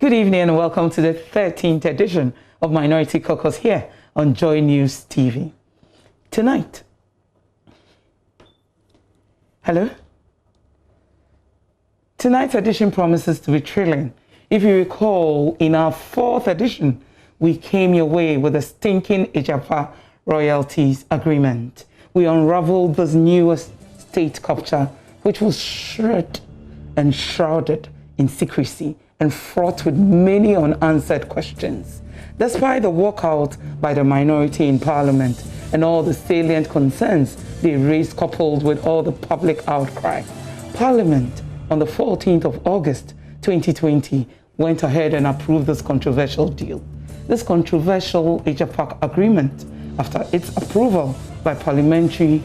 Good evening and welcome to the 13th edition of Minority Caucus here on Joy News TV. Tonight, tonight's edition promises to be thrilling. If you recall, in our 4th edition, we came your way with a stinking Agyapa Royalties agreement. We unraveled this newest state capture, which was shrouded in secrecy and fraught with many unanswered questions. Despite the walkout by the minority in Parliament and all the salient concerns they raised coupled with all the public outcry, Parliament on the 14th of August 2020 went ahead and approved this controversial deal. This controversial Agyapa agreement, after its approval by parliamentary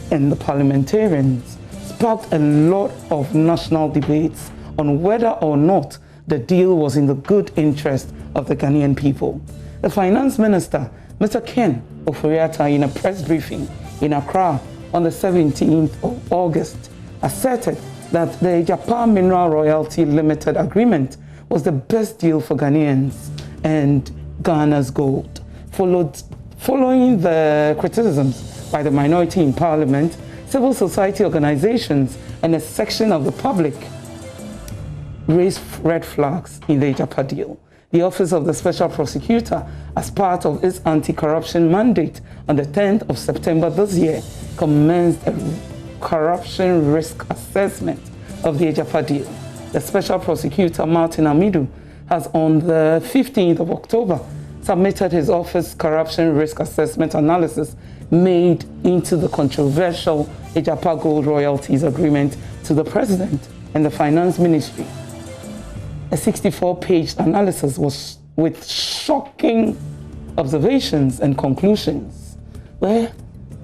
and the parliamentarians, sparked a lot of national debates on whether or not the deal was in the good interest of the Ghanaian people. The Finance Minister, Mr. Ken Ofori-Atta, in a press briefing in Accra on the 17th of August, asserted that the Agyapa Mineral Royalty Limited agreement was the best deal for Ghanaians and Ghana's gold. Following the criticisms by the minority in Parliament, civil society organizations and a section of the public raised red flags in the Agyapa deal. The Office of the Special Prosecutor, as part of its anti-corruption mandate on the 10th of September this year, commenced a corruption risk assessment of the Agyapa deal. The Special Prosecutor, Martin Amidu, has on the 15th of October submitted his office corruption risk assessment analysis made into the controversial Agyapa Gold Royalties agreement to the President and the Finance Ministry. A 64-page analysis was with shocking observations and conclusions were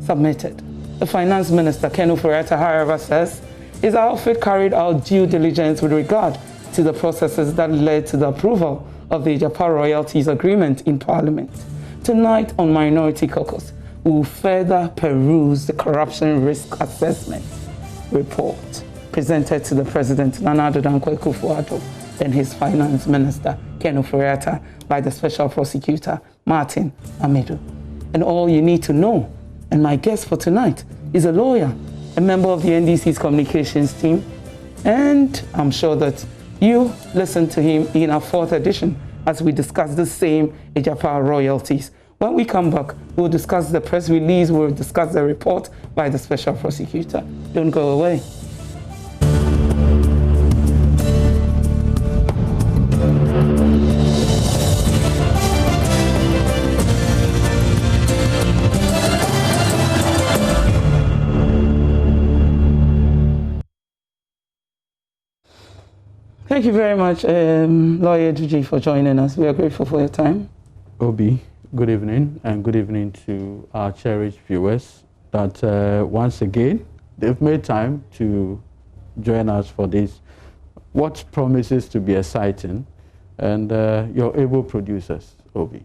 submitted. The Finance Minister, Ken Ofori-Atta, however, says his outfit carried out due diligence with regard to the processes that led to the approval of the Agyapa Royalties agreement in Parliament. Tonight on Minority Caucus, we will further peruse the corruption risk assessment report presented to the President, Nana Addo Dankwa Akufo-Addo, and his Finance Minister, Ken Ofori-Atta, by the Special Prosecutor, Martin Amidu. And all you need to know, and my guest for tonight, is a lawyer, a member of the NDC's communications team, and I'm sure that you listened to him in our 4th edition as we discuss the same Agyapa Royalties. When we come back, we'll discuss the press release, we'll discuss the report by the Special Prosecutor. Don't go away. Thank you very much, Lawyer Duji, for joining us. We are grateful for your time. Obi, good evening, and good evening to our cherished viewers that once again, they've made time to join us for this, what promises to be exciting, and your able producers, Obi.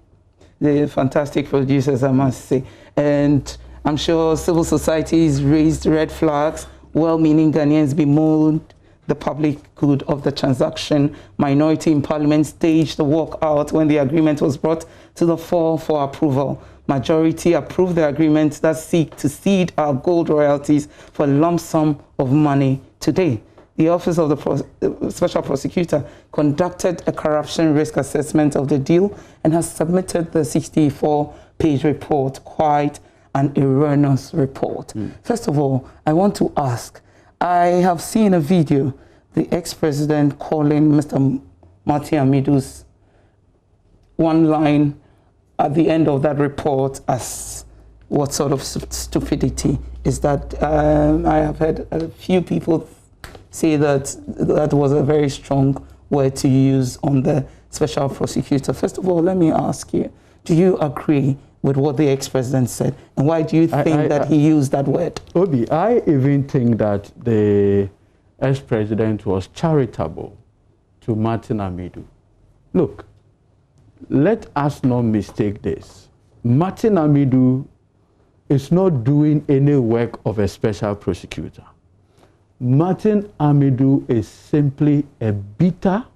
They're fantastic producers, I must say. And I'm sure civil societies raised red flags, well-meaning Ghanaians bemoaned the public good of the transaction. Minority in Parliament staged the walkout when the agreement was brought to the fore for approval. Majority approved the agreement that seek to cede our gold royalties for a lump sum of money today. The Office of the Special Prosecutor conducted a corruption risk assessment of the deal and has submitted the 64-page report, quite an erroneous report. First of all, I want to ask, I have seen a video, the ex-president calling Mr. Martin Amidu's one line at the end of that report as what sort of stupidity is that? I have heard a few people say that that was a very strong word to use on the Special Prosecutor. First of all, let me ask you, do you agree with what the ex-president said? And why do you think that he used that word? Obi, I even think that the ex-president was charitable to Martin Amidu. Look, let us not mistake this. Martin Amidu is not doing any work of a special prosecutor. Martin Amidu is simply a bitter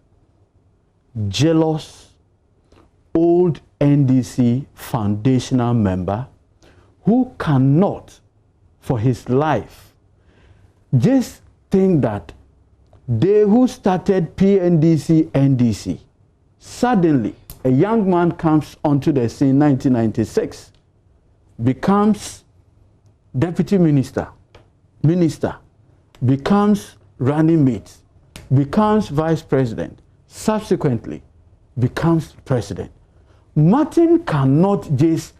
jealous, old NDC foundational member who cannot, for his life, just think that they who started PNDC, NDC, suddenly a young man comes onto the scene 1996, becomes deputy minister, becomes running mate, becomes vice president, subsequently becomes president. Martin cannot just,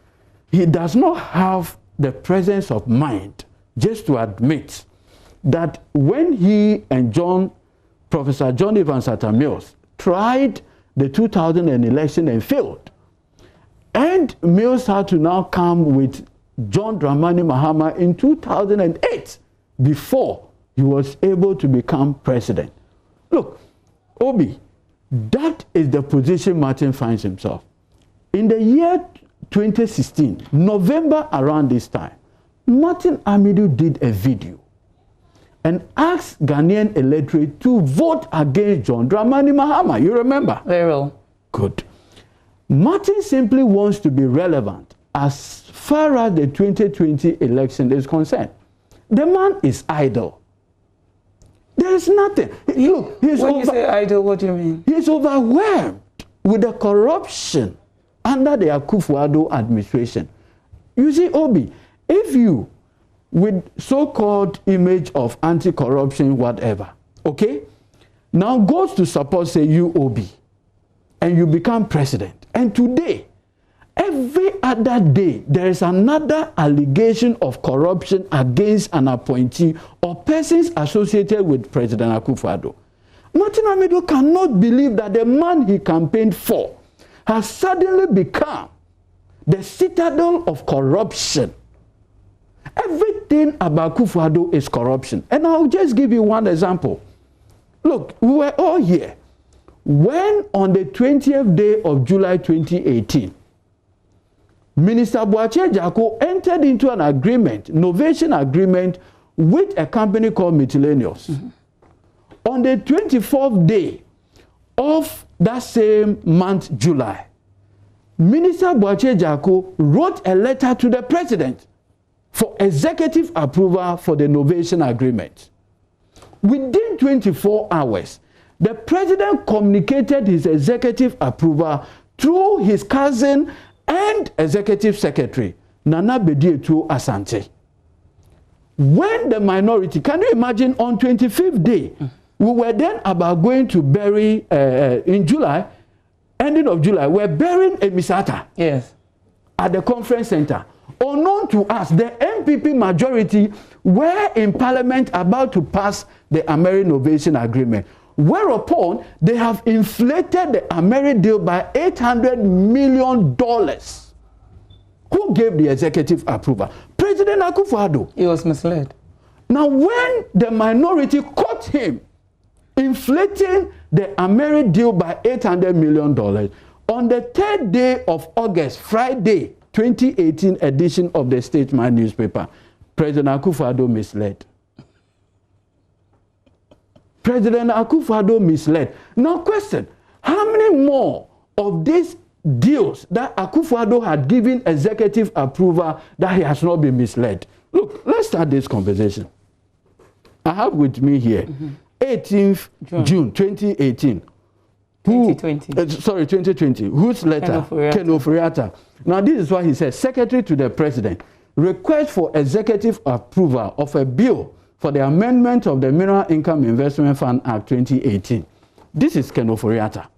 he does not have the presence of mind just to admit that when he and Professor John Evans Atta-Mills tried the 2000 election and failed, and Mills had to now come with John Dramani Mahama in 2008 before he was able to become president. Look, Obi, that is the position Martin finds himself. In the year 2016, November around this time, Martin Amidu did a video and asked Ghanaian electorate to vote against John Dramani Mahama. You remember? Very well. Good. Martin simply wants to be relevant as far as the 2020 election is concerned. The man is idle. There is nothing. Look, when you say idle, what do you mean? He's overwhelmed with the corruption under the Akufo-Addo administration. You see, Obi, if you, with so-called image of anti-corruption, whatever, okay, now goes to support, say, you, Obi, and you become president, and today, every other day, there is another allegation of corruption against an appointee or persons associated with President Akufo-Addo. Martin Amidu cannot believe that the man he campaigned for has suddenly become the citadel of corruption. Everything about Akufo-Addo is corruption. And I'll just give you one example. Look, we were all here when on the 20th day of July 2018, Minister Boakye Agyapa entered into an agreement, innovation agreement, with a company called Miscellaneous. On the 24th day of that same month, July, Minister Boakye Agyapa wrote a letter to the president for executive approval for the innovation agreement. Within 24 hours, the president communicated his executive approval through his cousin and executive secretary, Nana Bediatu Asante. When the minority, can you imagine, on 25th day, we were then about going to bury, in July, ending of July, we're burying a Misata. Yes. At the conference center. Unknown to us, the MPP majority were in parliament about to pass the Ameri Innovation Agreement. Whereupon, they have inflated the Ameri deal by $800 million. Who gave the executive approval? President Akufo-Addo. He was misled. Now, when the minority caught him inflating the Ameri deal by $800 million, on the 3rd day of August, Friday, 2018 edition of the Statesman newspaper, President Akufo-Addo misled. President Akufo-Addo misled. Now question, how many more of these deals that Akufo-Addo had given executive approval that he has not been misled? Look, let's start this conversation. I have with me here 18th June 2018. 2020. Whose letter? Ken Ofori-Atta. Now this is what he says. Secretary to the President, request for executive approval of a bill for the amendment of the Mineral Income Investment Fund Act 2018. This is Ken Ofori-Atta.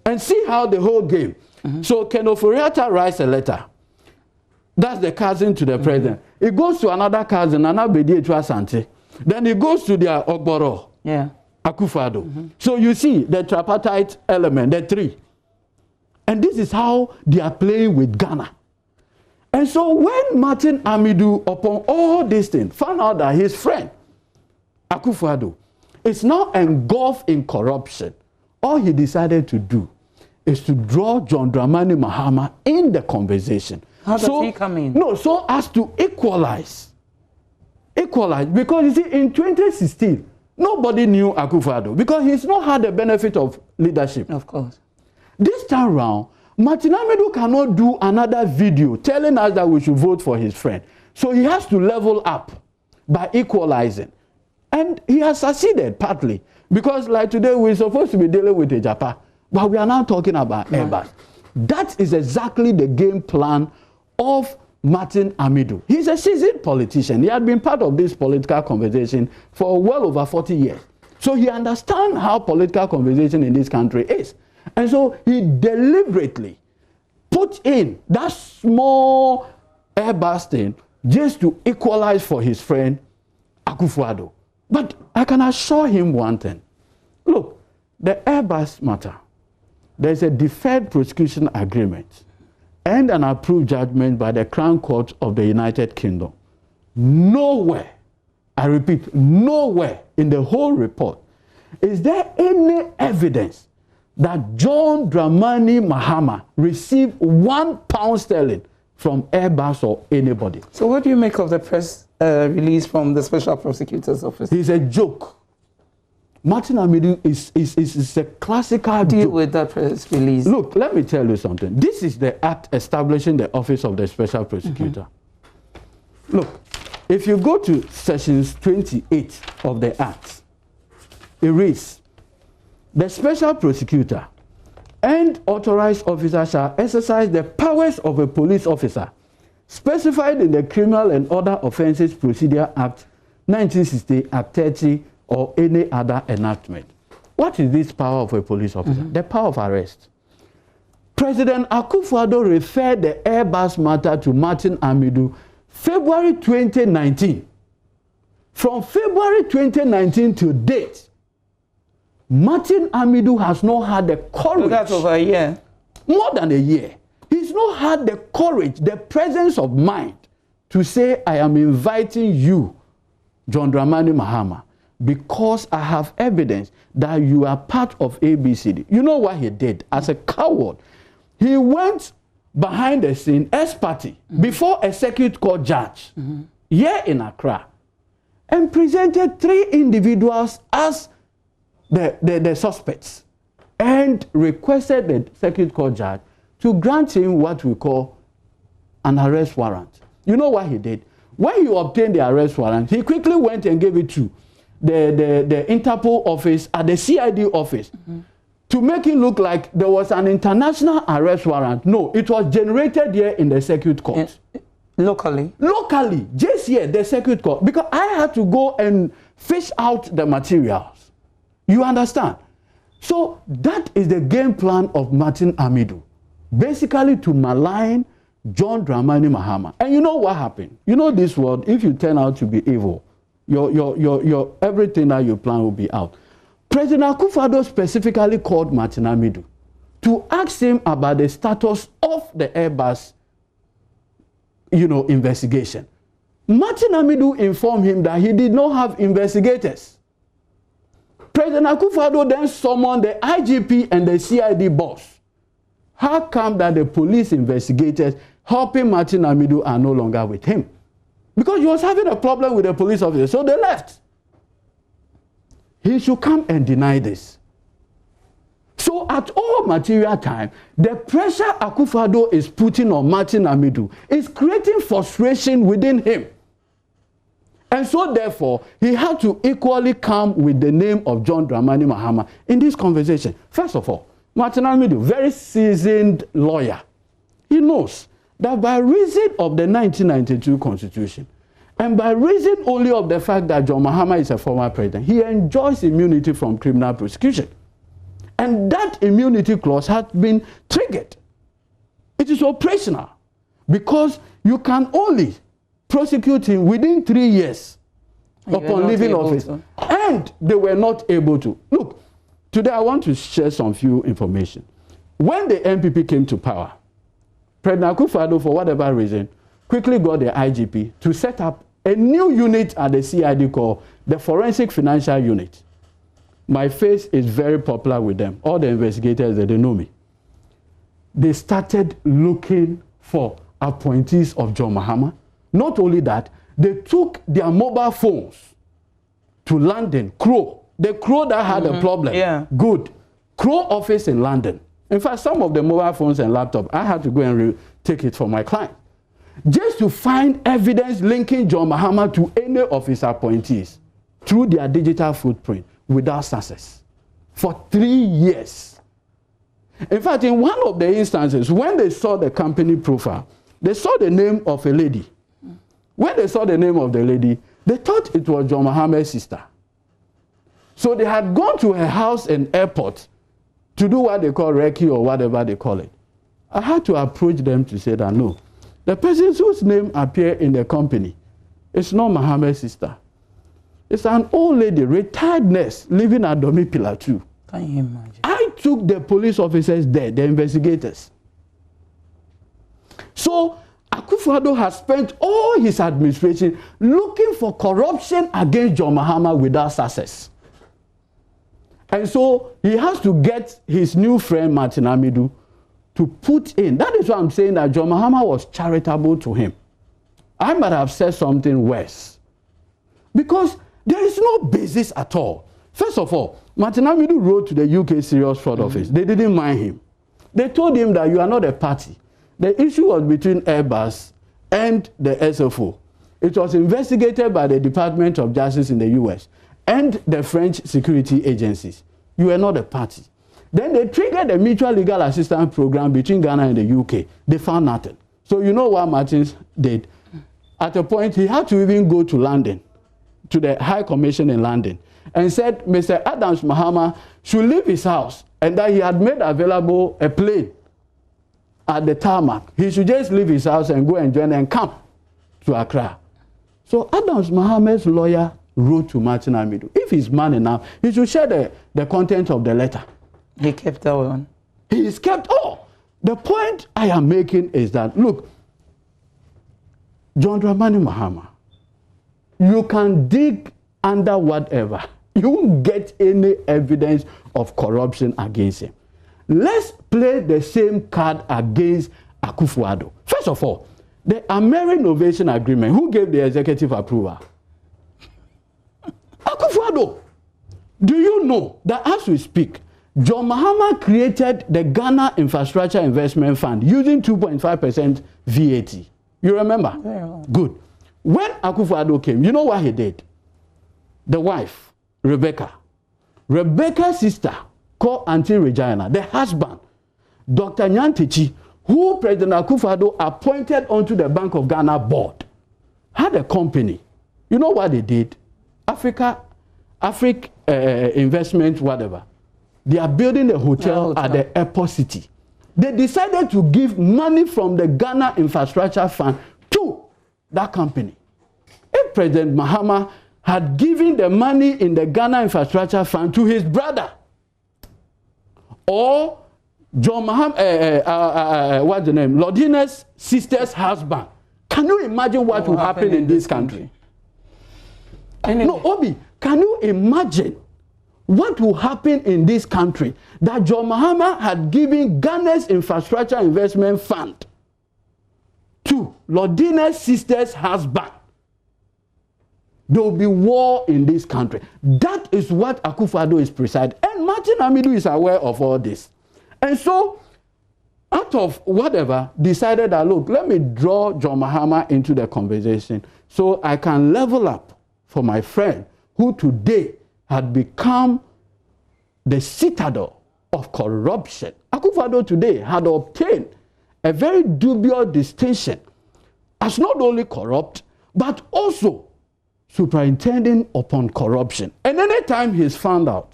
And see how the whole game. So Ken Ofori-Atta writes a letter. That's the cousin to the president. It goes to another cousin, Nana Bediatu Asante. Then it goes to their Ogboro. Yeah. Akufo-Addo. So you see the tripartite element, the three. And this is how they are playing with Ghana. And so when Martin Amidu, upon all these things, found out that his friend, Akufo-Addo, is now engulfed in corruption, all he decided to do is to draw John Dramani Mahama in the conversation. How does he come in? No, so as to equalize. Because you see, in 2016, Nobody knew Akufo-Addo because he's not had the benefit of leadership. Of course. This time round, Martin Amidu cannot do another video telling us that we should vote for his friend. So he has to level up by equalizing. And he has succeeded partly. Because like today, we're supposed to be dealing with Agyapa, but we are now talking about Airbus. That is exactly the game plan of Martin Amidu. He's a seasoned politician. He had been part of this political conversation for well over 40 years. So he understands how political conversation in this country is. And so he deliberately put in that small Airbus thing just to equalize for his friend Akufo-Addo. But I can assure him one thing. Look, the Airbus matter, there's a deferred prosecution agreement and an approved judgment by the Crown Court of the United Kingdom. Nowhere, I repeat, nowhere in the whole report is there any evidence that John Dramani Mahama received £1 from Airbus or anybody. So what do you make of the press release from the Special Prosecutor's Office? It's a joke. Martin Amidu is a classical Deal joke. with that press release. Look, let me tell you something. This is the act establishing the Office of the Special Prosecutor. Look, if you go to sections 28 of the act, it reads, the Special Prosecutor and authorized officer shall exercise the powers of a police officer specified in the Criminal and Other Offences Procedure Act 1960, Act 30, or any other enactment. What is this power of a police officer? The power of arrest. President Akufo-Addo referred the Airbus matter to Martin Amidu February 2019. From February 2019 to date, Martin Amidu has not had the courage. So that's over a year. More than a year. He's not had the courage, the presence of mind to say, I am inviting you, John Dramani Mahama, because I have evidence that you are part of ABCD. You know what he did as a coward? He went behind the scene, ex-party, before a circuit court judge, here in Accra, and presented 3 individuals as the suspects and requested the circuit court judge to grant him what we call an arrest warrant. You know what he did? When he obtained the arrest warrant, he quickly went and gave it to the Interpol office at the CID office to make it look like there was an international arrest warrant. No, it was generated here in the circuit court. Locally? Locally, just here, the circuit court. Because I had to go and fish out the materials. You understand? So that is the game plan of Martin Amidu. Basically to malign John Dramani Mahama. And you know what happened? You know this world, if you turn out to be evil, your everything that you plan will be out. President Akufo-Addo specifically called Martin Amidu to ask him about the status of the Airbus, investigation. Martin Amidu informed him that he did not have investigators. President Akufo-Addo then summoned the IGP and the CID boss. How come that the police investigators helping Martin Amidu are no longer with him? Because he was having a problem with the police officer, so they left. He should come and deny this. So at all material time, the pressure Akufo-Addo is putting on Martin Amidu is creating frustration within him. And so therefore, he had to equally come with the name of John Dramani Mahama in this conversation. First of all, Martin Amidu, very seasoned lawyer. He knows that by reason of the 1992 Constitution, and by reason only of the fact that John Mahama is a former president, he enjoys immunity from criminal prosecution. And that immunity clause has been triggered. It is operational because you can only prosecute him within 3 years upon leaving office. And they were not able to. Look, today I want to share some few information. When the MPP came to power, President Akufo-Addo, for whatever reason, quickly got the IGP to set up a new unit at the CID called the Forensic Financial Unit. My face is very popular with them. All the investigators, they know me. They started looking for appointees of John Mahama. Not only that, they took their mobile phones to London, Crow. The Crow that had a problem. Yeah. Good. Crow office in London. In fact, some of the mobile phones and laptops, I had to go and take it for my client. Just to find evidence linking John Mahama to any of his appointees through their digital footprint without success. For 3 years. In fact, in one of the instances, when they saw the company profile, they saw the name of a lady. When they saw the name of the lady, they thought it was John Mahama's sister. So they had gone to her house and airport to do what they call recce or whatever they call it. I had to approach them to say that no, the person whose name appeared in the company is not Mahama's sister. It's an old lady, retired nurse, living at Domi Pillar 2. Can you imagine? I took the police officers there, the investigators. So Akufo-Addo has spent all his administration looking for corruption against John Mahama without success. And so he has to get his new friend Martin Amidu to put in. That is why I'm saying that John Mahama was charitable to him. I might have said something worse. Because there is no basis at all. First of all, Martin Amidu wrote to the UK Serious Fraud Office. They didn't mind him. They told him that you are not a party. The issue was between Airbus and the SFO. It was investigated by the Department of Justice in the US and the French security agencies. You are not a party. Then they triggered a mutual legal assistance program between Ghana and the UK. They found nothing. So you know what Martins did? At a point, he had to even go to London, to the High Commission in London, and said Mr. Adams Mahama should leave his house and that he had made available a plane at the tarmac. He should just leave his house and go and join and come to Accra. So Adams Mahama's lawyer wrote to Martin Amidu. If he's man enough, he should share the content of the letter. He kept that one. He's kept all. The point I am making is that, look, John Dramani Mahama, you can dig under whatever. You won't get any evidence of corruption against him. Let's play the same card against Akufo-Addo. First of all, the American Innovation Agreement, who gave the executive approval? Akufo-Addo. Do you know that as we speak, John Mahama created the Ghana Infrastructure Investment Fund using 2.5% VAT? You remember? Very well. Good. When Akufo-Addo came, you know what he did? The wife, Rebecca's sister, called Auntie Regina, the husband, Dr. Nyantechi, who President Akufo-Addo appointed onto the Bank of Ghana board, had a company. You know what they did? Africa Investment, whatever. They are building a hotel at the airport city. They decided to give money from the Ghana Infrastructure Fund to that company. If President Mahama had given the money in the Ghana Infrastructure Fund to his brother, or John Mahama, what's the name? Lordina's sister's husband, can you imagine what will happen in this country? Anyway. No, Obi, can you imagine what will happen in this country that John Mahama had given Ghana's Infrastructure Investment Fund to Lordina's sister's husband? There will be war in this country. That is what Akufo-Addo is presiding. And Martin Amidu is aware of all this. And so, out of whatever, decided that, look, let me draw John Mahama into the conversation so I can level up for my friend who today had become the citadel of corruption. Akufo-Addo today had obtained a very dubious distinction as not only corrupt, but also superintending upon corruption. And anytime he's found out,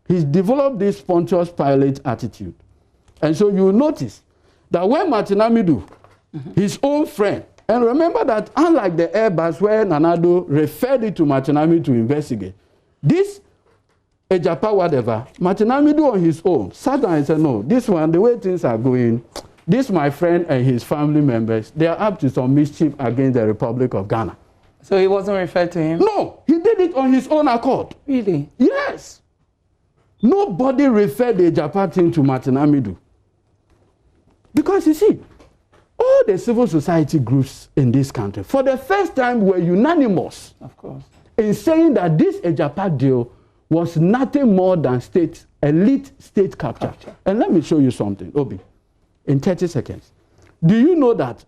he's developed this Pontius Pilate attitude. And so you notice that when Martin Amidu, his own friend, and remember that unlike the Airbus where Nana-Addo referred it to Martin Amidu to investigate, this Agyapa whatever, Martin Amidu on his own sat down and said, no, this one, the way things are going, this my friend and his family members, they are up to some mischief against the Republic of Ghana. So he wasn't referred to him? No, he did it on his own accord. Really? Yes. Nobody referred the Agyapa thing to Martin Amidu. Because you see, all the civil society groups in this country, for the first time, were unanimous. Of course. in saying that this Agyapa deal was nothing more than elite state capture. And let me show you something, Obi, in 30 seconds. Do you know that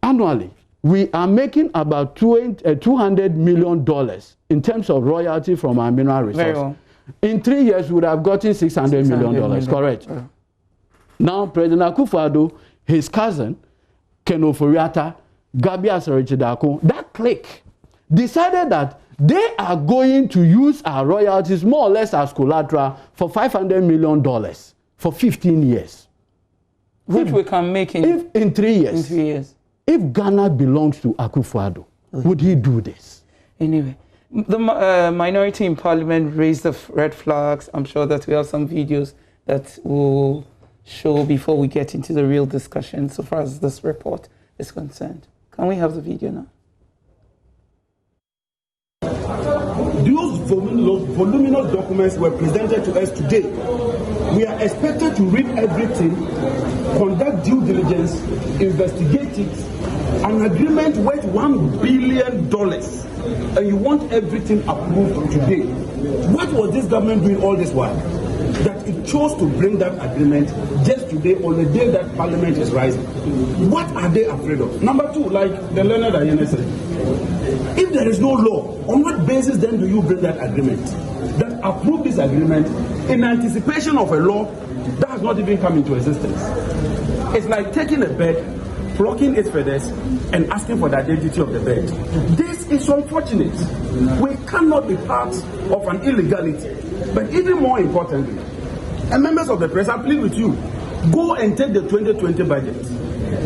annually we are making about $200 million in terms of royalty from our mineral resources? Well. In 3 years, we would have gotten $600 million, correct? Yeah. Now, President Akufo-Addo, his cousin, Ken Ofori-Atta, Gabi Asare-Chidako, that clique decided that they are going to use our royalties more or less as collateral for $500 million for 15 years. Which we can make in 3 years. In 3 years. If Ghana belongs to Akufo-Addo, would he do this? Anyway, the minority in parliament raised the red flags. I'm sure that we have some videos that will show before we get into the real discussion so far as this report is concerned. Can we have the video now? Those voluminous documents were presented to us today. We are expected to read everything, conduct due diligence, investigate it. An agreement worth $1 billion, and you want everything approved today. What was this government doing all this while? That it chose to bring that agreement just today on the day that Parliament is rising. What are they afraid of? Number two, like the learned Ayene said, if there is no law, on what basis then do you bring that agreement? That approve this agreement in anticipation of a law that has not even come into existence. It's like taking a bird, plucking its feathers, and asking for the identity of the bird. This is unfortunate. We cannot be part of an illegality. But even more importantly, and members of the press, I plead with you, go and take the 2020 budget.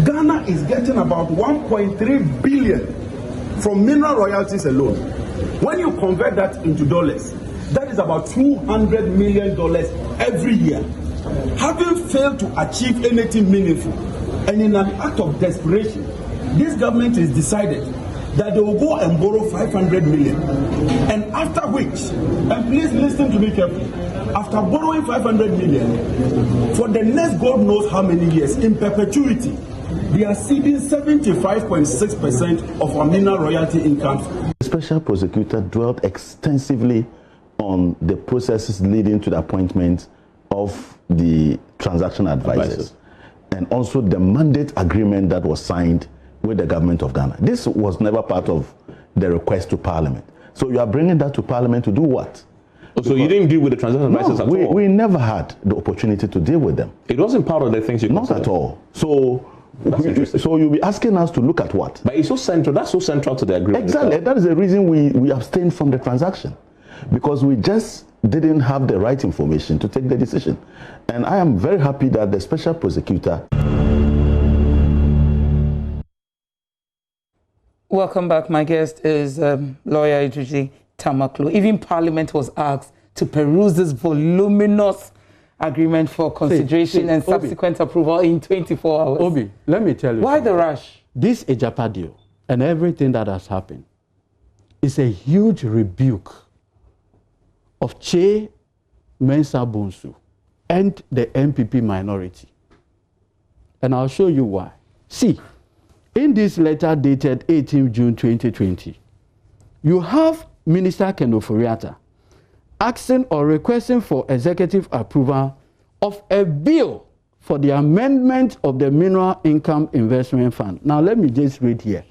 Ghana is getting about 1.3 billion from mineral royalties alone. When you convert that into dollars, that is about $200 million every year. Having failed to achieve anything meaningful, and in an act of desperation, this government has decided that they will go and borrow 500 million. And after which, and please listen to me carefully, after borrowing 500 million, for the next God knows how many years, in perpetuity, they are ceding 75.6% of our mineral royalty income. The special prosecutor dwelt extensively on the processes leading to the appointment of the transaction advisors. And also the mandate agreement that was signed with the government of Ghana. This was never part of the request to Parliament. So you are bringing that to Parliament to do what? So you didn't deal with the transaction advisors at all? We never had the opportunity to deal with them. It wasn't part of the things you considered? Not at all. So you'll be asking us to look at what? But it's so central. That's so central to the agreement. Exactly. That is the reason we abstained from the transaction. Because we just didn't have the right information to take the decision. And I am very happy that the special prosecutor... Welcome back. My guest is lawyer Idrisi Tamaklo. Even Parliament was asked to peruse this voluminous agreement for consideration and subsequent approval in 24 hours. Obi, let me tell you. Why the rush? This Agyapa deal and everything that has happened is a huge rebuke of Che Mensah Bonsu and the MPP minority. And I'll show you why. See, in this letter dated 18 June 2020, you have Minister Ken Ofori-Atta asking or requesting for executive approval of a bill for the amendment of the Mineral Income Investment Fund. Now, let me just read here.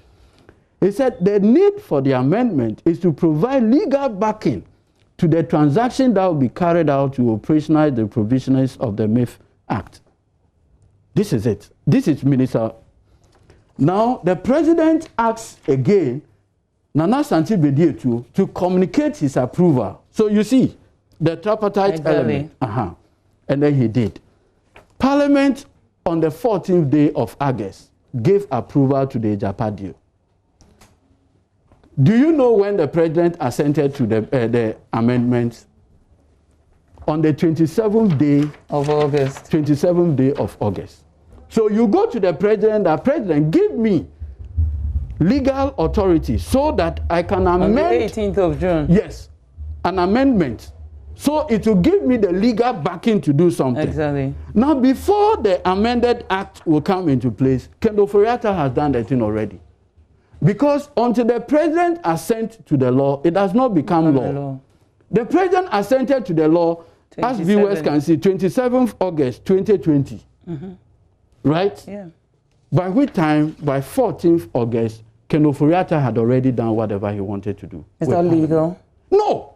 He said the need for the amendment is to provide legal backing to the transaction that will be carried out to operationalize the provisions of the MIF Act. This is it. This is Minister. Now, the president asks again Nana Santi Bedietu to communicate his approval. So you see, the tripartite element. And then he did. Parliament on the 14th day of August gave approval to the Agyapa deal. Do you know when the president assented to the amendments? On the 27th day of August. 27th day of August. So you go to the president, give me legal authority so that I can amend. On the 18th of June. Yes, an amendment. So it will give me the legal backing to do something. Exactly. Now, before the amended act will come into place, Ken Ofori-Atta has done that thing already. Because until the president assent to the law, it does not become law. The president assented to the law, as viewers can see, 27th August 2020. Right? Yeah. By which time, by 14th August, Ken Ofori-Atta had already done whatever he wanted to do. Is that legal? No.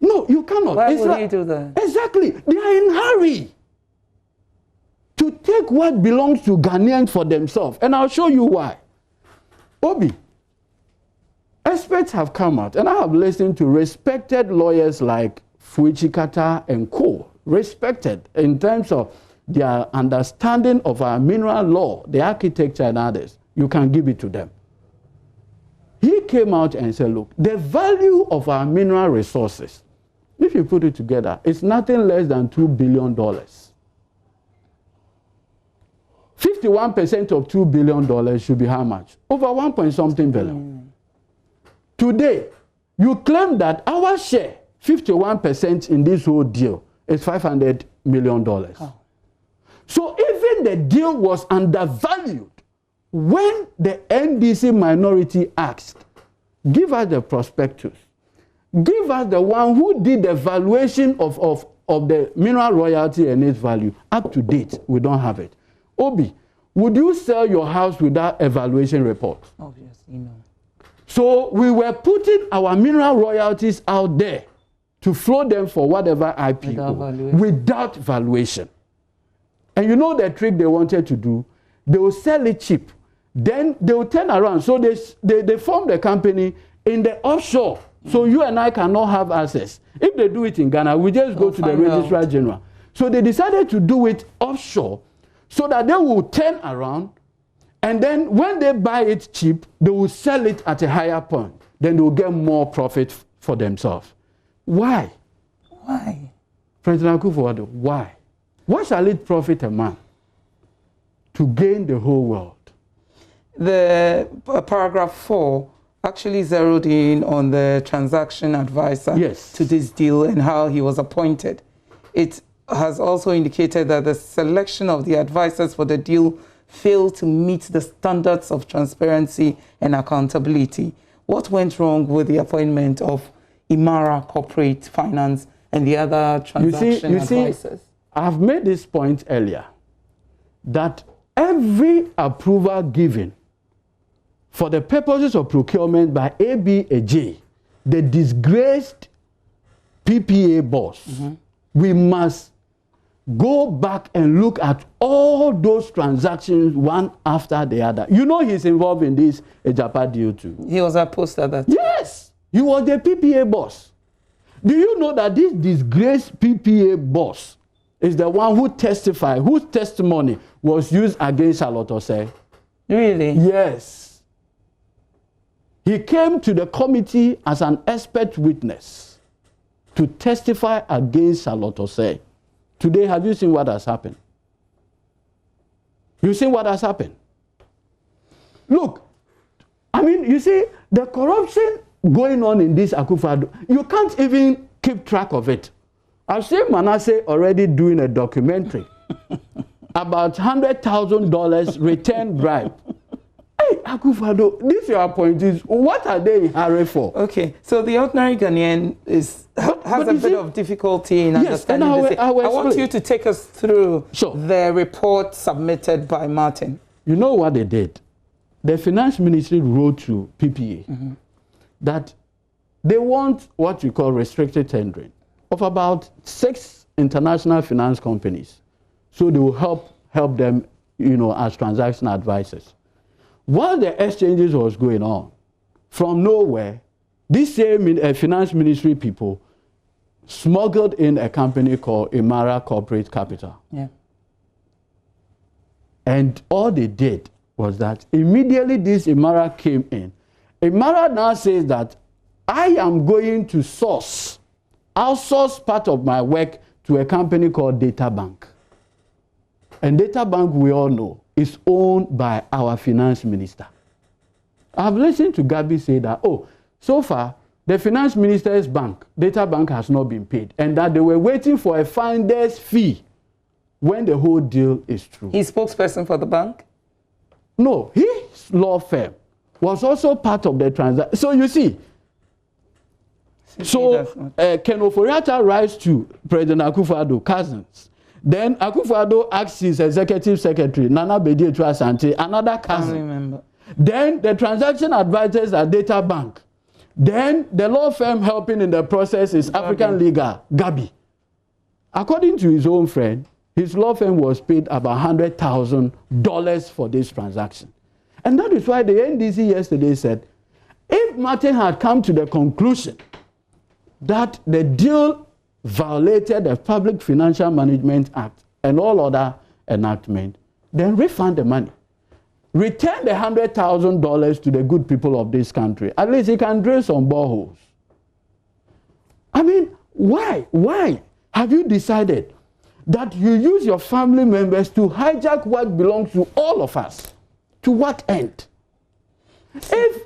No, you cannot. Why would he do that? Exactly. They are in hurry to take what belongs to Ghanaians for themselves. And I'll show you why. Obi, experts have come out, and I have listened to respected lawyers like Fuichi Kata and co. Respected in terms of their understanding of our mineral law, the architecture and others. You can give it to them. He came out and said, look, the value of our mineral resources, if you put it together, it's nothing less than $2 billion. 51% of $2 billion should be how much? Over 1 point something billion. Today, you claim that our share, 51% in this whole deal, is $500 million. Oh. So even the deal was undervalued when the NDC minority asked, give us the prospectus, give us the one who did the valuation of the mineral royalty and its value. Up to date, we don't have it. Obi, would you sell your house without a valuation report? Obviously, no. So we were putting our mineral royalties out there to flow them for whatever IPO without valuation. And you know the trick they wanted to do? They will sell it cheap. Then they will turn around. So they form the company in the offshore. So you and I cannot have access. If they do it in Ghana, we just go to the Registrar General. So they decided to do it offshore so that they will turn around. And then when they buy it cheap, they will sell it at a higher point. Then they will get more profit for themselves. Why? Why? President Akufo-Addo, why? Why shall it profit a man to gain the whole world? The paragraph 4 actually zeroed in on the transaction advisor to this deal and how he was appointed. It has also indicated that the selection of the advisors for the deal failed to meet the standards of transparency and accountability. What went wrong with the appointment of Imara Corporate Finance and the other transaction advisors? I've made this point earlier, that every approval given for the purposes of procurement by ABAJ, the disgraced PPA boss, we must go back and look at all those transactions one after the other. You know he's involved in this Agyapa deal too. He was opposed at that time. Yes, he was the PPA boss. Do you know that this disgraced PPA boss is the one who testified, whose testimony was used against Charlotte Osei? Really? Yes. He came to the committee as an expert witness to testify against Charlotte Osei. Today, have you seen what has happened? You seen what has happened? Look, I mean, you see, the corruption going on in this Akufo-Addo, you can't even keep track of it. I've seen Manasseh already doing a documentary about $100,000 return bribe. Hey, Akufo-Addo, these your appointees, what are they in hurry for? Okay, so the ordinary Ghanaian has a bit of difficulty in understanding this. I want you to take us through the report submitted by Martin. You know what they did? The finance ministry wrote to PPA that they want what you call restricted tendering of about 6 international finance companies. So they will help them, you know, as transaction advisors. While the exchanges was going on, from nowhere, these same finance ministry people smuggled in a company called Imara Corporate Capital. Yeah. And all they did was that immediately this Imara came in. Imara now says that I am going to outsource part of my work to a company called Data Bank. And Data Bank, we all know, is owned by our finance minister. I've listened to Gabi say that, oh, so far, the finance minister's bank, Data Bank, has not been paid, and that they were waiting for a finder's fee when the whole deal is through. He's spokesperson for the bank? No, his law firm was also part of the transaction. So you see, Ken Oforiatta writes to President Akufo-Addo, cousins. Then Akufo-Addo asks his executive secretary, Nana Bedi-Etu Asante, another cousin. Then the transaction advisors are Data Bank. Then the law firm helping in the process is African Legal, Gabi. According to his own friend, his law firm was paid about $100,000 for this transaction. And that is why the NDC yesterday said, if Martin had come to the conclusion that the deal violated the Public Financial Management Act and all other enactment, then refund the money. Return the $100,000 to the good people of this country. At least he can drill some boreholes. I mean, why? Why have you decided that you use your family members to hijack what belongs to all of us? To what end? If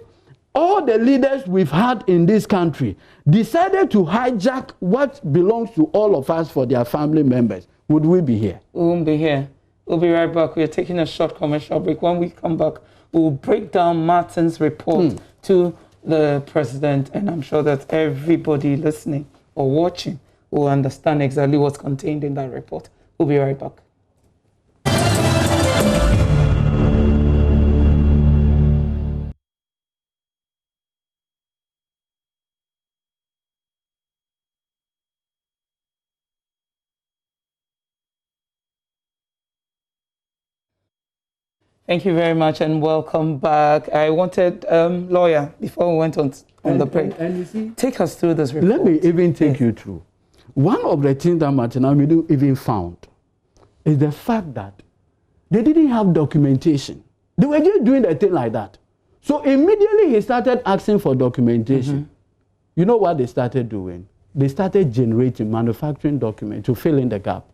all the leaders we've had in this country decided to hijack what belongs to all of us for their family members, would we be here? We won't be here. We'll be right back. We're taking a short commercial break. When we come back, we'll break down Martin's report to the president, and I'm sure that everybody listening or watching will understand exactly what's contained in that report. We'll be right back. Thank you very much and welcome back. I wanted lawyer before we went on the break. And you see, take us through this report. Let me even take you through. One of the things that Martin Amidu even found is the fact that they didn't have documentation. They were just doing the thing like that. So immediately he started asking for documentation. You know what they started doing? They started generating manufacturing documents to fill in the gap.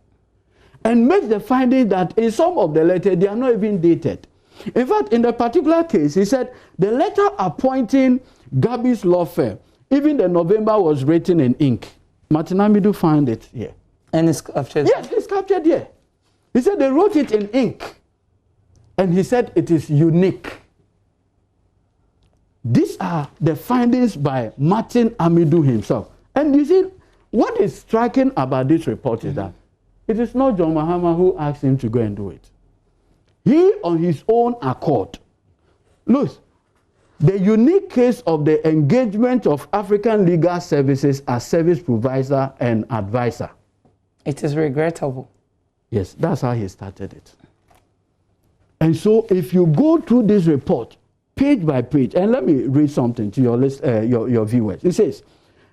And make the finding that in some of the letters, they are not even dated. In fact, in the particular case, he said the letter appointing Gabi's law firm, even the November was written in ink. Martin Amidu found it here. And it's captured? Yes, it's captured here. He said they wrote it in ink. And he said it is unique. These are the findings by Martin Amidu himself. And you see, what is striking about this report is that it is not John Mahama who asked him to go and do it. He, on his own accord. Look, the unique case of the engagement of African Legal Services as service provider and advisor. It is regrettable. Yes, that's how he started it. And so if you go through this report, page by page, and let me read something to your viewers. It says,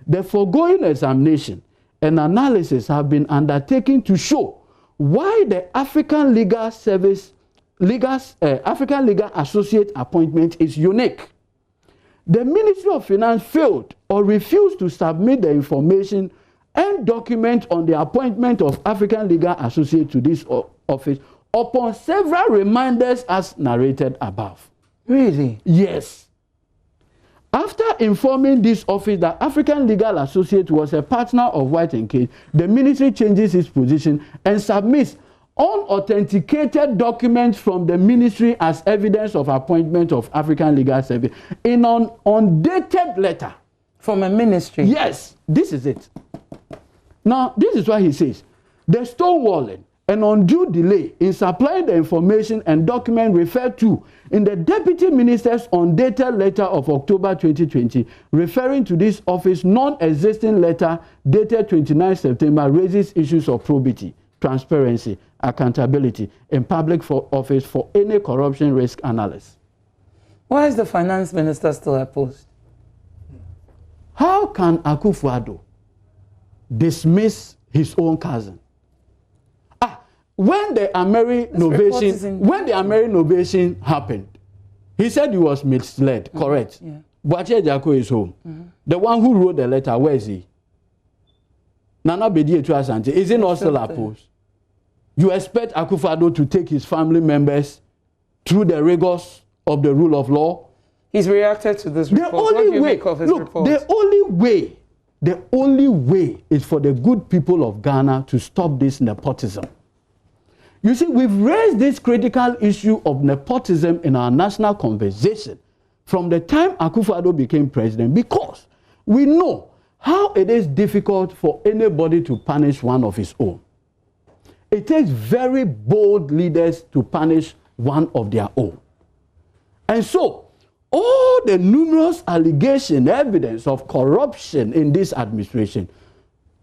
the foregoing examination and analysis have been undertaken to show why the African Legal Associate appointment is unique. The Ministry of Finance failed or refused to submit the information and document on the appointment of African Legal Associate to this office upon several reminders as narrated above. Really? Yes. After informing this office that African Legal Associate was a partner of White & Case, the ministry changes its position and submits unauthenticated documents from the ministry as evidence of appointment of African Legal Service in an undated letter. From a ministry? Yes, this is it. Now, this is what he says. The stonewalling and undue delay in supplying the information and document referred to in the Deputy Minister's undated letter of October 2020, referring to this office non-existing letter dated 29 September, raises issues of probity, transparency, accountability in public office for any corruption risk analysis. Why is the finance minister still at post? How can Akufo-Addo dismiss his own cousin? When the Ameri novation happened, he said he was misled, correct? Yeah. Boache Jako is home. The one who wrote the letter, where is he? Nana Bedi-Etu Asante, is he not still opposed? You expect Akufo-Addo to take his family members through the rigors of the rule of law? He's reacted to this report. What do you make of his report? The only way is for the good people of Ghana to stop this nepotism. You see, we've raised this critical issue of nepotism in our national conversation from the time Akufo-Addo became president, because we know how it is difficult for anybody to punish one of his own. It takes very bold leaders to punish one of their own. And so, all the numerous allegations, evidence of corruption in this administration,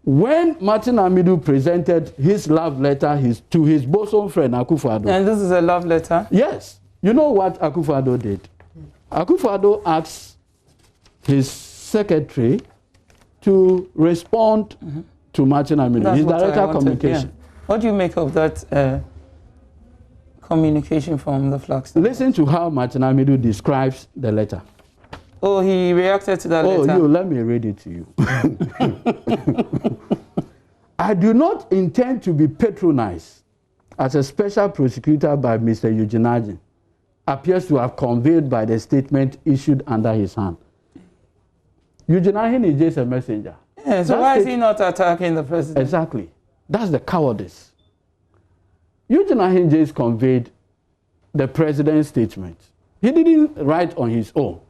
when Martin Amidu presented his love letter to his bosom friend Akufo-Addo. And this is a love letter? Yes. You know what Akufo-Addo did? Akufo-Addo asked his secretary to respond to Martin Amidu, his director of communication. Yeah. What do you make of that communication from the Flagstaff? Listen to how Martin Amidu describes the letter. Oh, he reacted to that letter? Oh, let me read it to you. I do not intend to be patronized as a special prosecutor by Mr. Eugene appears to have conveyed by the statement issued under his hand. Eugene is just a messenger. Yeah, so why is he not attacking the president? Exactly. That's the cowardice. Eugene just conveyed the president's statement. He didn't write on his own.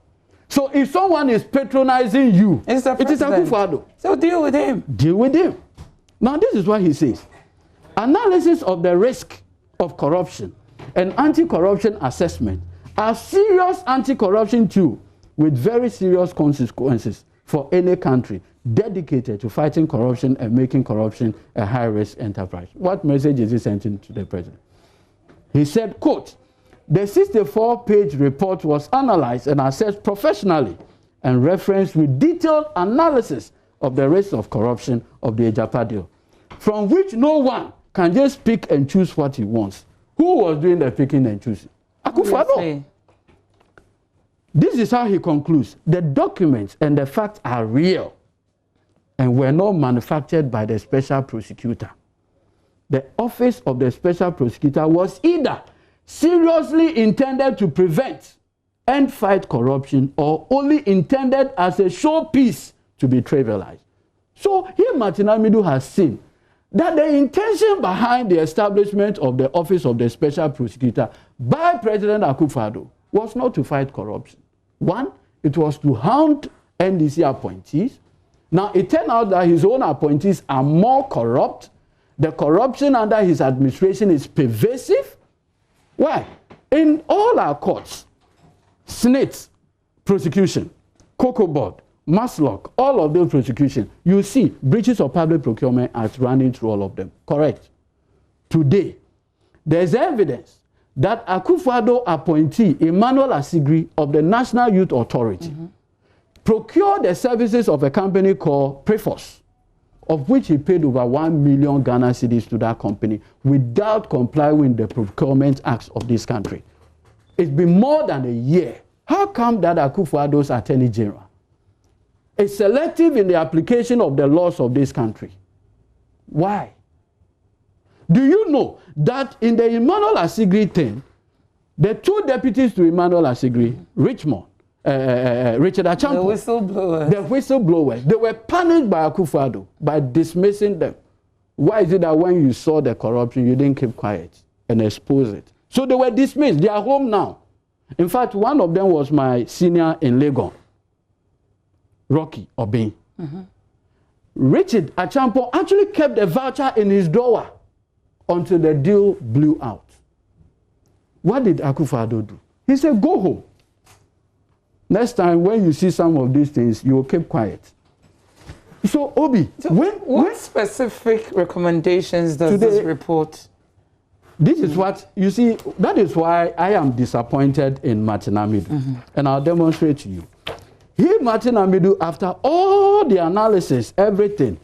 So if someone is patronizing you, it is Akufo-Addo. So deal with him. Deal with him. Now this is what he says. Analysis of the risk of corruption and anti-corruption assessment are serious anti-corruption tools with very serious consequences for any country dedicated to fighting corruption and making corruption a high-risk enterprise. What message is he sending to the president? He said, quote, the 64-page report was analyzed and assessed professionally and referenced with detailed analysis of the risks of corruption of the Agyapa deal, from which no one can just pick and choose what he wants. Who was doing the picking and choosing? Akufo-Addo. This is how he concludes. The documents and the facts are real and were not manufactured by the special prosecutor. The office of the special prosecutor was either seriously intended to prevent and fight corruption or only intended as a showpiece to be trivialized. So here Martin Amidu has seen that the intention behind the establishment of the office of the special prosecutor by President Akufo-Addo was not to fight corruption. One, it was to hound NDC appointees. Now, it turned out that his own appointees are more corrupt. The corruption under his administration is pervasive. Why? In all our courts, SNIT, prosecution, Cocoa Board, Maslock, all of those prosecutions, you see breaches of public procurement as running through all of them. Correct. Today, there's evidence that Akufo-Addo appointee Emmanuel Asigri of the National Youth Authority procured the services of a company called Preforce, of which he paid over 1 million Ghana cedis to that company without complying with the procurement acts of this country. It's been more than a year. How come that Akufo-Addo's Attorney General is selective in the application of the laws of this country? Why? Do you know that in the Emmanuel Asigri thing, the two deputies to Emmanuel Asigri, Richard Achampo, the whistleblowers, they were punished by Akufo-Addo by dismissing them. Why is it that when you saw the corruption, you didn't keep quiet and expose it? So they were dismissed. They are home now. In fact, one of them was my senior in Legon, Rocky Obin. Richard Achampo actually kept a voucher in his drawer until the deal blew out. What did Akufo-Addo do? He said, go home. Next time when you see some of these things, you will keep quiet. So, Obi, so what specific recommendations does this report? This is what, you see, that is why I am disappointed in Martin Amidu. And I'll demonstrate to you. Here, Martin Amidu, after all the analysis, everything,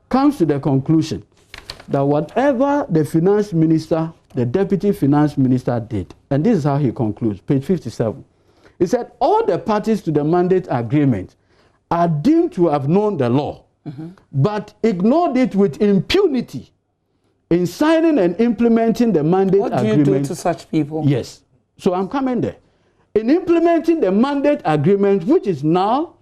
comes to the conclusion that whatever the finance minister, the deputy finance minister did, and this is how he concludes, page 57. He said, all the parties to the mandate agreement are deemed to have known the law, but ignored it with impunity in signing and implementing the mandate agreement. What do you do to such people? Yes. So I'm coming there. In implementing the mandate agreement, which is now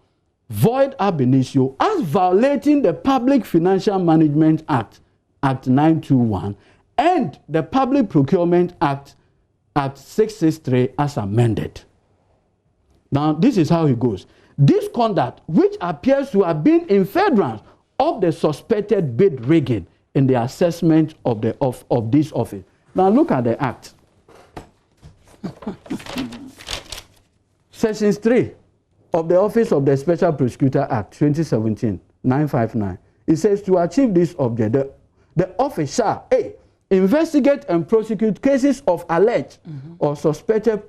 void ab initio, as violating the Public Financial Management Act, Act 921, and the Public Procurement Act at 663 as amended. Now, this is how it goes. This conduct, which appears to have been in furtherance of the suspected bid rigging in the assessment of this office. Now, look at the act. Section 3 of the Office of the Special Prosecutor Act 2017, 959. It says to achieve this object, the office shall A, investigate and prosecute cases of alleged or suspected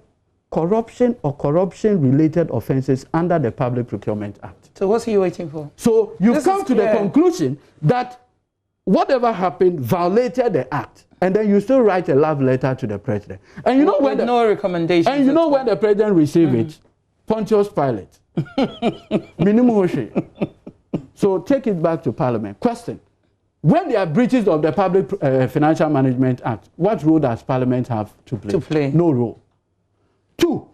corruption or corruption-related offenses under the Public Procurement Act. So what's he waiting for? So you've come to the conclusion that whatever happened violated the act, and then you still write a love letter to the president. And you know when no recommendation. And you know when the president received it, Pontius Pilate. Minimum. So take it back to Parliament. Question: when there are breaches of the Public Financial Management Act, what role does Parliament have to play? No role. 2,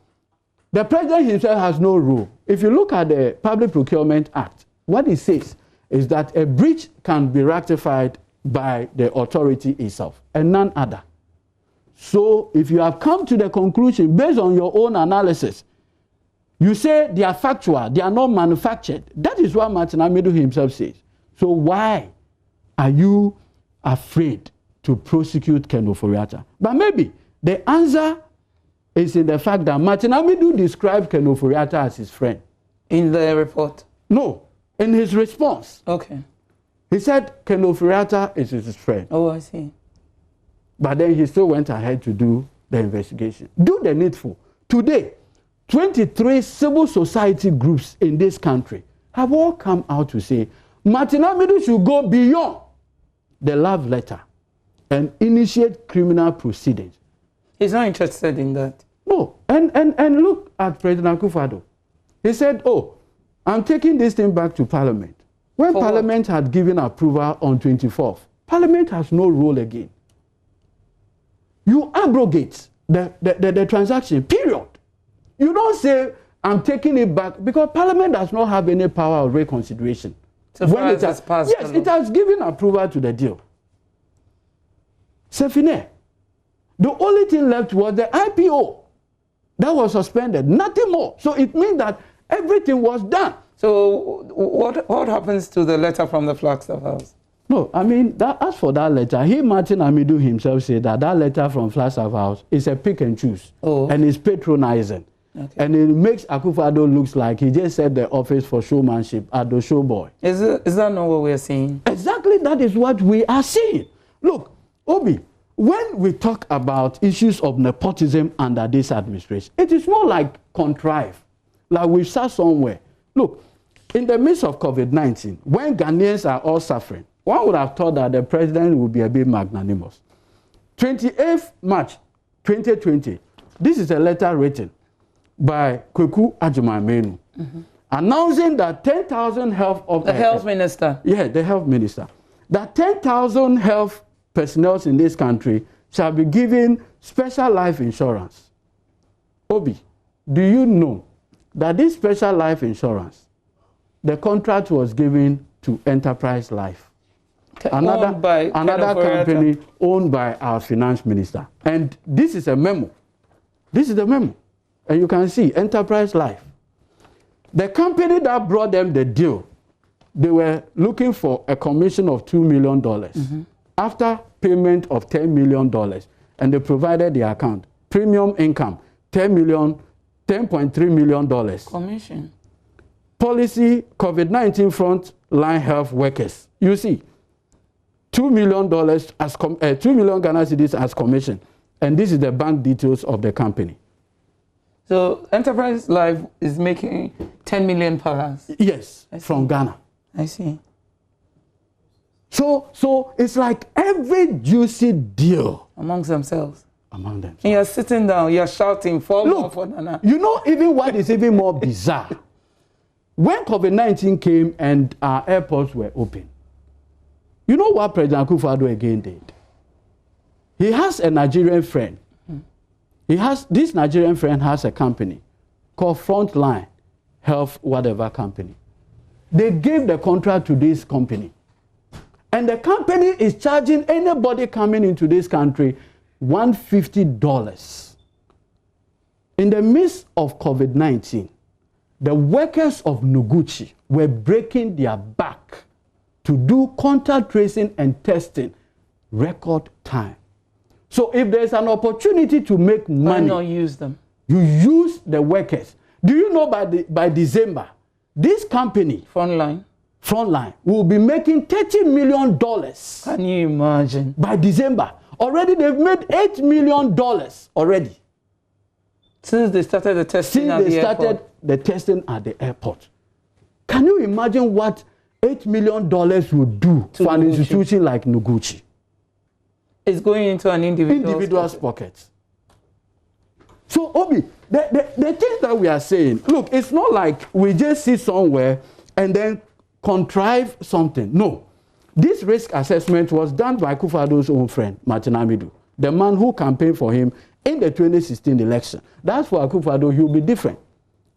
the president himself has no role. If you look at the Public Procurement Act, what it says is that a breach can be rectified by the authority itself and none other. So if you have come to the conclusion based on your own analysis, you say they are factual, they are not manufactured. That is what Martin Amidu himself says. So why are you afraid to prosecute Ken Ofori-Atta? But maybe the answer is in the fact that Martin Amidu described Ken Ofori-Atta as his friend. In the report? No, in his response. Okay. He said Ken Ofori-Atta is his friend. Oh, I see. But then he still went ahead to do the investigation. Do the needful. Today, 23 civil society groups in this country have all come out to say Martin Amidu should go beyond the love letter and initiate criminal proceedings. He's not interested in that. No. And look at President Akufo-Addo. He said, oh, I'm taking this thing back to Parliament. When For Parliament had given approval on 24th, Parliament has no role again. You abrogate the transaction, period. You don't say, I'm taking it back, because Parliament does not have any power of reconsideration. So when it has passed. Yes, it has given approval to the deal. Sefine, the only thing left was the IPO that was suspended, nothing more. So it means that everything was done. So what happens to the letter from the Flagstaff House? No, I mean, as for that letter, Martin Amidu himself said that letter from Flagstaff House is a pick and choose. Oh. And it's patronizing. Okay. And it makes Akufo-Addo looks like he just set the office for showmanship at the show boy. Is that not what we're seeing? Exactly, that is what we are seeing. Look, Obi, when we talk about issues of nepotism under this administration, it is more like contrived, like we sat somewhere. Look, in the midst of COVID-19, when Ghanaians are all suffering, one would have thought that the president would be a bit magnanimous. 28th March 2020, this is a letter written by Kweku Agyama announcing that 10,000 health of the health minister. Yeah, the health minister. That 10,000 health personnel in this country shall be given special life insurance. Obi, do you know that this special life insurance, the contract was given to Enterprise Life, another company owned by our finance minister? And this is a memo. This is the memo. And you can see Enterprise Life. The company that brought them the deal, they were looking for a commission of $2 million. After payment of $10 million, and they provided the account. Premium income, $10.3 million. Commission. Policy, COVID-19 frontline health workers. You see, $2 million as 2 million Ghana cedis as commission. And this is the bank details of the company. So Enterprise Life is making $10 million per house? Yes, from Ghana. I see. So it's like every juicy deal. Amongst themselves. Among themselves. And you're sitting down, you're shouting, Look, for Nana. You know even what is even more bizarre? When COVID-19 came and our airports were open, you know what President Akufo-Addo again did? He has a Nigerian friend. This Nigerian friend has a company called Frontline Health whatever company. They gave the contract to this company. And the company is charging anybody coming into this country $150. In the midst of COVID-19, the workers of Noguchi were breaking their back to do contact tracing and testing record time. So if there's an opportunity to make money, why not use them? You use the workers. Do you know by December, this company, Frontline, will be making $30 million. Can you imagine? By December. Already they've made $8 million already. Since they started the testing at the airport. The testing at the airport. Can you imagine what $8 million would do for an institution like Noguchi? It's going into an individual's pocket. So, Obi, the thing that we are saying, look, it's not like we just sit somewhere and then contrive something. No. This risk assessment was done by Akufo-Addo's own friend, Martin Amidu, the man who campaigned for him in the 2016 election. That's for Akufo-Addo, he will be different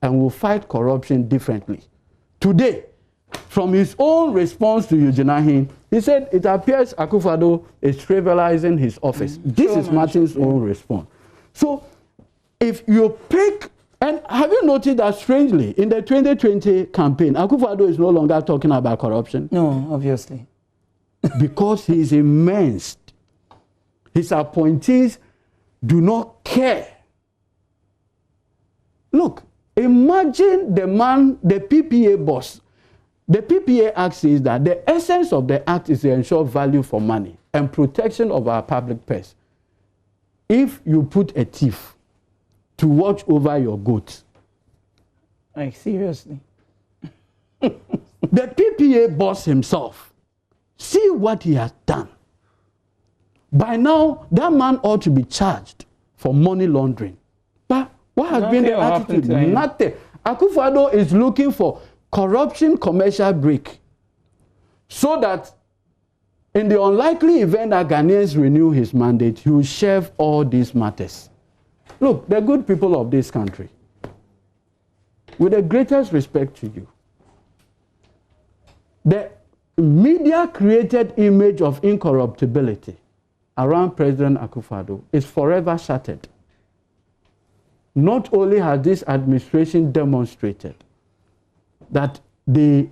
and will fight corruption differently. Today, from his own response to Eugene Ahin, he said it appears Akufo-Addo is trivializing his office. This is Martin's own response. So, if you pick, and have you noticed that strangely, in the 2020 campaign, Akufo-Addo is no longer talking about corruption? No, obviously. Because he is immense. His appointees do not care. Look, imagine the man, the PPA boss. The PPA Act says that the essence of the act is to ensure value for money and protection of our public purse. If you put a thief to watch over your goods. Like, seriously? The PPA boss himself, see what he has done. By now, that man ought to be charged for money laundering. But what has been the attitude? Nothing. Akufo-Addo is looking for corruption commercial break so that in the unlikely event that Ghanaians renew his mandate, he will shelve all these matters. Look, the good people of this country, with the greatest respect to you, the media-created image of incorruptibility around President Akufo-Addo is forever shattered. Not only has this administration demonstrated that they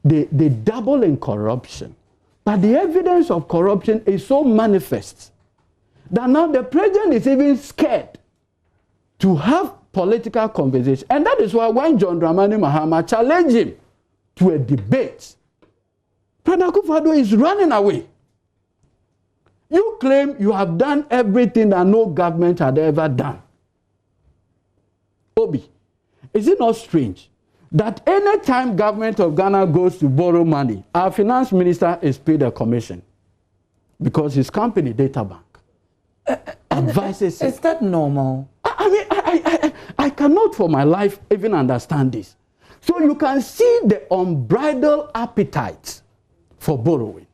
dabble in corruption, but the evidence of corruption is so manifest that now the president is even scared to have political conversation. And that is why when John Dramani Mahama challenged him to a debate, President Akufo-Addo is running away. You claim you have done everything that no government had ever done. Obi, is it not strange that any time government of Ghana goes to borrow money, our finance minister is paid a commission because his company, Databank, advises him. Is that normal? I mean, I cannot for my life even understand this. So you can see the unbridled appetite for borrowing.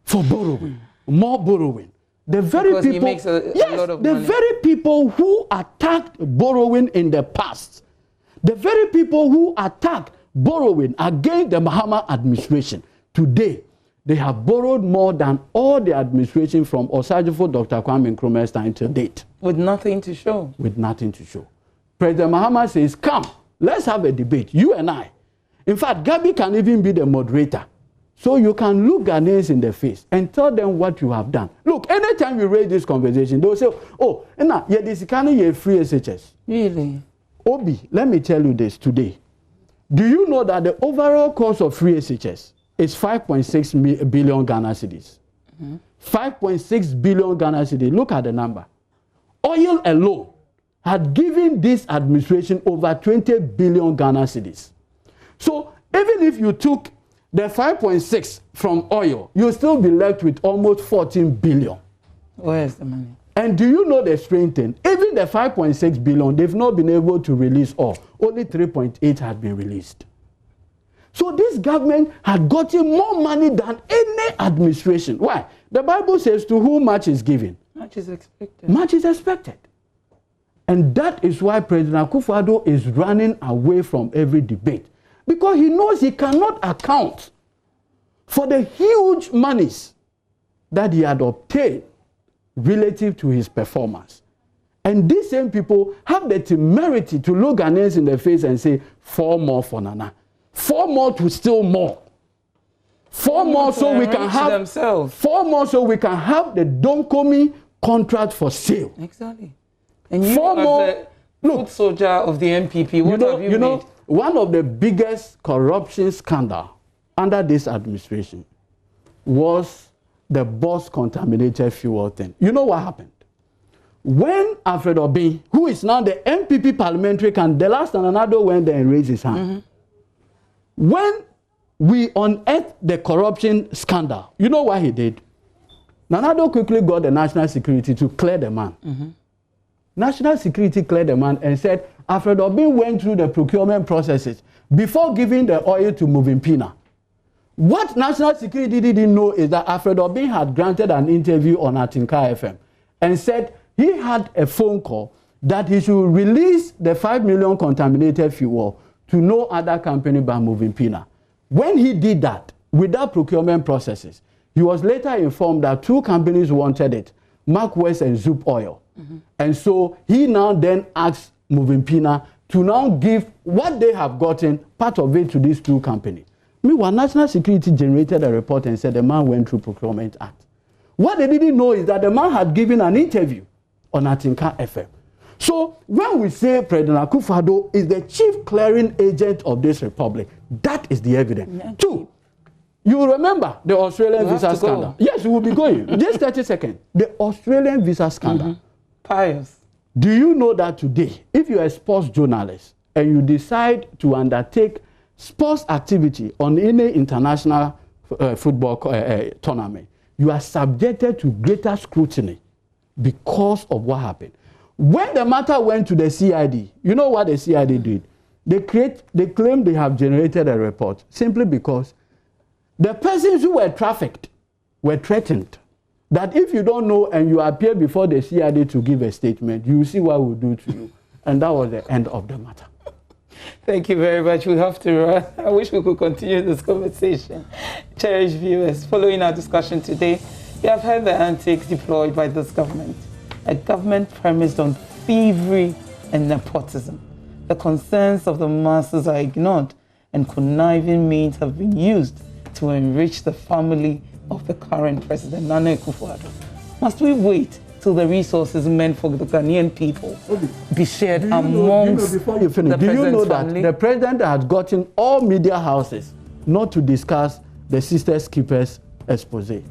For borrowing. More borrowing. The very because people, he makes a lot of the money. very people who attacked borrowing in the past, the very people who attacked borrowing against the Mahama administration, today, they have borrowed more than all the administration from Osajifo Dr. Kwame Nkrumah's time to date. With nothing to show. With nothing to show. President Mahama says, come, let's have a debate, you and I. In fact, Gabi can even be the moderator. So you can look Ghanaians in the face and tell them what you have done. Look, anytime you raise this conversation, they will say, oh, nah, yeah, this kind of free SHS. Really? Obi, let me tell you this today. Do you know that the overall cost of free SHS is 5.6 billion Ghana cedis? 5.6 billion Ghana cedis. Look at the number. Oil alone had given this administration over 20 billion Ghana cedis. So even if you took the 5.6 from oil, you'll still be left with almost 14 billion. Where's the money? And do you know the strange thing? Even the 5.6 billion, they've not been able to release all. Only 3.8 had been released. So this government had gotten more money than any administration. Why? The Bible says to whom much is given, much is expected. Much is expected. And that is why President Akufo-Addo is running away from every debate. Because he knows he cannot account for the huge monies that he had obtained relative to his performance. And these same people have the temerity to look Ghanaians in the face and say, 4 more for Nana. 4 more to still more. 4 more so we can have themselves. 4 more so we can have the Donkomi contract for sale. Exactly. And you, 4 more, foot soldier of the MPP, what have you made? One of the biggest corruption scandal under this administration was the Boss contaminated fuel thing. You know what happened? When Alfred Obi, who is now the MPP parliamentary candidate, the last Nanado went there and raised his hand. When we unearthed the corruption scandal, you know what he did? Nanado quickly got the national security to clear the man. National security cleared the man and said, Alfred Obi went through the procurement processes before giving the oil to Moving Pina. What national security didn't know is that Alfred Obi had granted an interview on Atinka FM and said he had a phone call that he should release the 5 million contaminated fuel to no other company but Moving Pina. When he did that, without procurement processes, he was later informed that 2 companies wanted it, Mark West and Zoop Oil. And so he now then asked Moving Pina to now give what they have gotten, part of it, to these 2 companies. Meanwhile, National Security generated a report and said the man went through Procurement Act. What they didn't know is that the man had given an interview on Atinka FM. So when we say President Akufo-Addo is the chief clearing agent of this republic, that is the evidence. 2, you remember the Australian visa scandal. Yes, we will be going. Just 30 seconds. The Australian visa scandal. Pious. Do you know that today, if you're a sports journalist and you decide to undertake sports activity on any international football tournament, you are subjected to greater scrutiny because of what happened? When the matter went to the CID, you know what the CID did? They claimed they have generated a report simply because the persons who were trafficked were threatened that if you don't know and you appear before the CID to give a statement, you will see what we'll do to you. And that was the end of the matter. Thank you very much. We have to run. I wish we could continue this conversation. Cherished viewers, following our discussion today, we have heard the antics deployed by this government. A government premised on thievery and nepotism. The concerns of the masses are ignored, and conniving means have been used to enrich the family of the current president, Nana Akufo-Addo. Must we wait till the resources meant for the Ghanaian people be shared amongst before you finish, do you know that the president has gotten all media houses not to discuss the Sisters Keepers expose?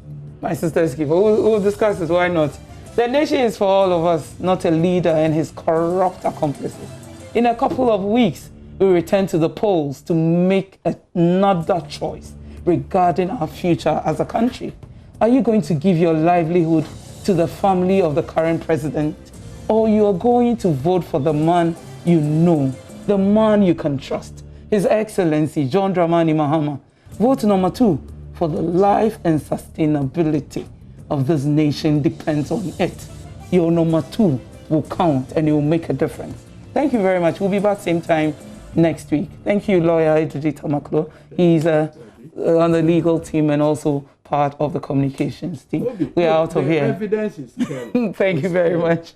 My Sisters Keeper, we'll discuss this, why not? The nation is for all of us, not a leader and his corrupt accomplices. In a couple of weeks, we return to the polls to make another choice regarding our future as a country. Are you going to give your livelihood to the family of the current president, or you are going to vote for the man you know, the man you can trust, His Excellency John Dramani Mahama? Vote number 2 for the life and sustainability of this nation depends on it. Your number 2 will count and it will make a difference. Thank you very much. We'll be back same time next week. Thank you, lawyer Edudi Tamaklo. He's on the legal team and also part of the communications team. We are out of here. Evidence is Thank you very much.